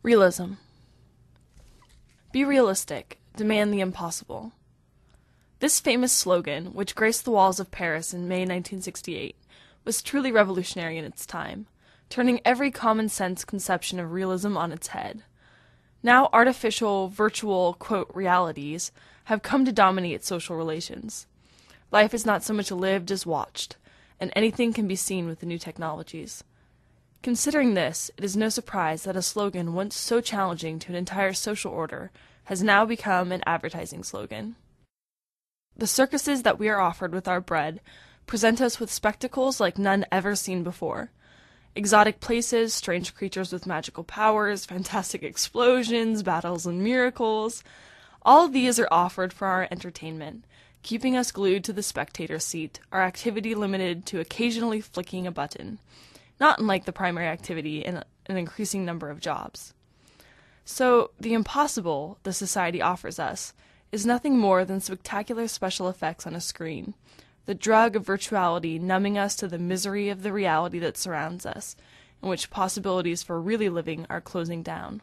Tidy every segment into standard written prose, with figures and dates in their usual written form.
Realism. Be realistic, demand the impossible. This famous slogan, which graced the walls of Paris in May 1968, was truly revolutionary in its time, turning every common-sense conception of realism on its head. Now artificial, virtual, quote, realities have come to dominate social relations. Life is not so much lived as watched, and anything can be seen with the new technologies. Considering this, it is no surprise that a slogan once so challenging to an entire social order has now become an advertising slogan. The circuses that we are offered with our bread present us with spectacles like none ever seen before. Exotic places, strange creatures with magical powers, fantastic explosions, battles and miracles. All of these are offered for our entertainment, keeping us glued to the spectator seat, our activity limited to occasionally flicking a button, not unlike the primary activity in an increasing number of jobs. So, the impossible the society offers us is nothing more than spectacular special effects on a screen, the drug of virtuality numbing us to the misery of the reality that surrounds us, in which possibilities for really living are closing down.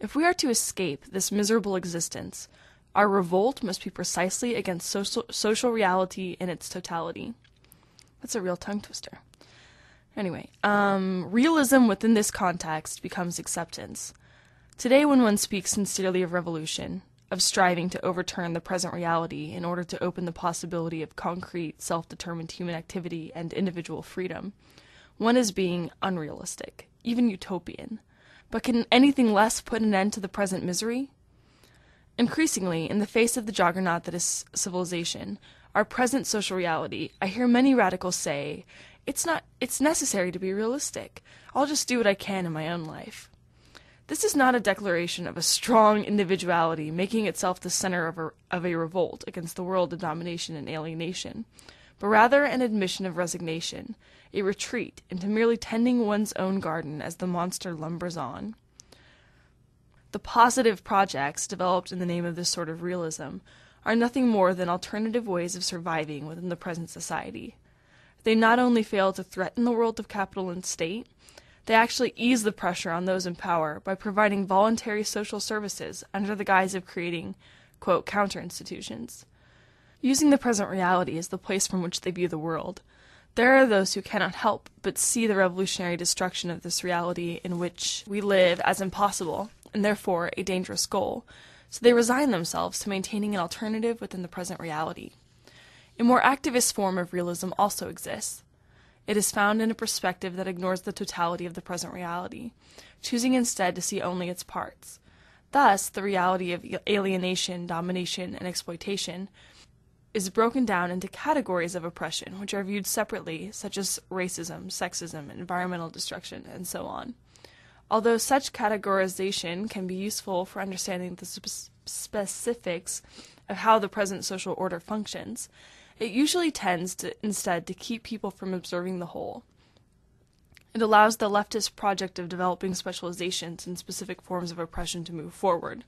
If we are to escape this miserable existence, our revolt must be precisely against social reality in its totality. That's a real tongue twister. Anyway, realism within this context becomes acceptance. Today, when one speaks sincerely of revolution, of striving to overturn the present reality in order to open the possibility of concrete, self-determined human activity and individual freedom, one is being unrealistic, even utopian. But can anything less put an end to the present misery? Increasingly, in the face of the juggernaut that is civilization, our present social reality, I hear many radicals say, it's necessary to be realistic. I'll just do what I can in my own life. This is not a declaration of a strong individuality making itself the center of a revolt against the world of domination and alienation, but rather an admission of resignation, a retreat into merely tending one's own garden as the monster lumbers on. The positive projects developed in the name of this sort of realism are nothing more than alternative ways of surviving within the present society. They not only fail to threaten the world of capital and state, they actually ease the pressure on those in power by providing voluntary social services under the guise of creating, quote, counter-institutions. Using the present reality as the place from which they view the world, there are those who cannot help but see the revolutionary destruction of this reality in which we live as impossible, and therefore a dangerous goal, so they resign themselves to maintaining an alternative within the present reality. A more activist form of realism also exists. It is found in a perspective that ignores the totality of the present reality, choosing instead to see only its parts. Thus, the reality of alienation, domination, and exploitation is broken down into categories of oppression, which are viewed separately, such as racism, sexism, environmental destruction, and so on. Although such categorization can be useful for understanding the specifics of how the present social order functions, it usually tends instead to keep people from observing the whole. It allows the leftist project of developing specializations in specific forms of oppression to move forward,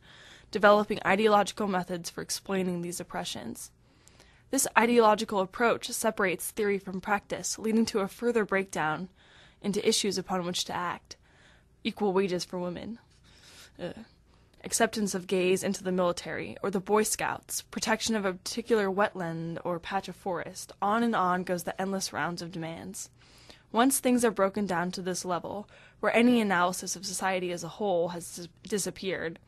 developing ideological methods for explaining these oppressions. This ideological approach separates theory from practice, leading to a further breakdown into issues upon which to act. Equal wages for women. Acceptance of gays into the military, or the Boy Scouts, protection of a particular wetland or patch of forest, on goes the endless rounds of demands. Once things are broken down to this level, where any analysis of society as a whole has disappeared,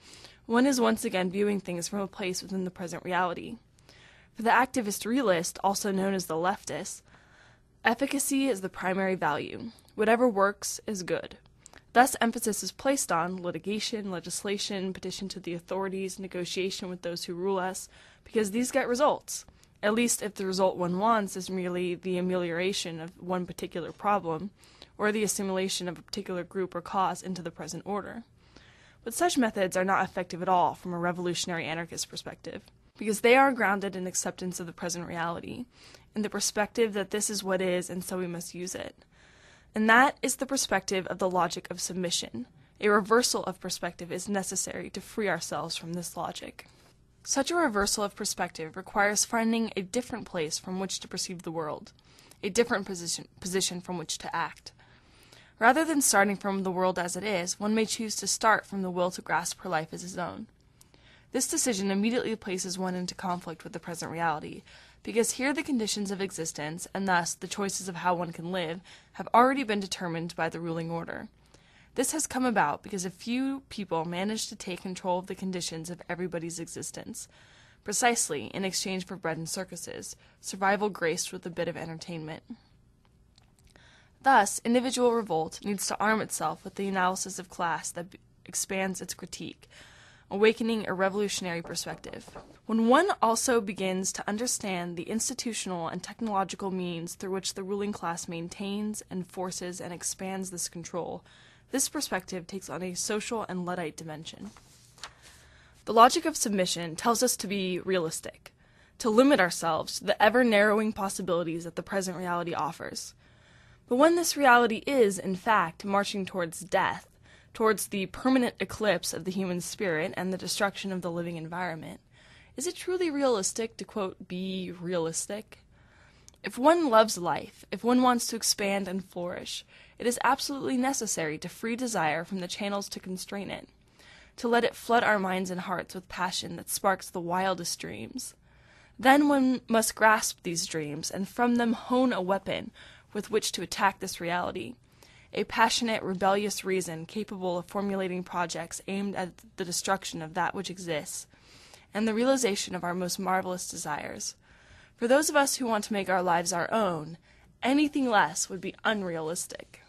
one is once again viewing things from a place within the present reality. For the activist realist, also known as the leftist, efficacy is the primary value. Whatever works is good. Thus, emphasis is placed on litigation, legislation, petition to the authorities, negotiation with those who rule us, because these get results, at least if the result one wants is merely the amelioration of one particular problem, or the assimilation of a particular group or cause into the present order. But such methods are not effective at all from a revolutionary anarchist perspective, because they are grounded in acceptance of the present reality, in the perspective that this is what is and so we must use it. And that is the perspective of the logic of submission. A reversal of perspective is necessary to free ourselves from this logic. Such a reversal of perspective requires finding a different place from which to perceive the world, a different position from which to act. Rather than starting from the world as it is, one may choose to start from the will to grasp her life as his own. This decision immediately places one into conflict with the present reality, because here the conditions of existence, and thus the choices of how one can live, have already been determined by the ruling order. This has come about because a few people manage to take control of the conditions of everybody's existence, precisely in exchange for bread and circuses, survival graced with a bit of entertainment. Thus, individual revolt needs to arm itself with the analysis of class that expands its critique, awakening a revolutionary perspective. When one also begins to understand the institutional and technological means through which the ruling class maintains, enforces, and expands this control, this perspective takes on a social and Luddite dimension. The logic of submission tells us to be realistic, to limit ourselves to the ever-narrowing possibilities that the present reality offers. But when this reality is, in fact, marching towards death, towards the permanent eclipse of the human spirit and the destruction of the living environment, is it truly realistic to, quote, be realistic? If one loves life, if one wants to expand and flourish, it is absolutely necessary to free desire from the channels to constrain it, to let it flood our minds and hearts with passion that sparks the wildest dreams. Then one must grasp these dreams and from them hone a weapon with which to attack this reality, a passionate, rebellious reason capable of formulating projects aimed at the destruction of that which exists, and the realization of our most marvelous desires. For those of us who want to make our lives our own, anything less would be unrealistic.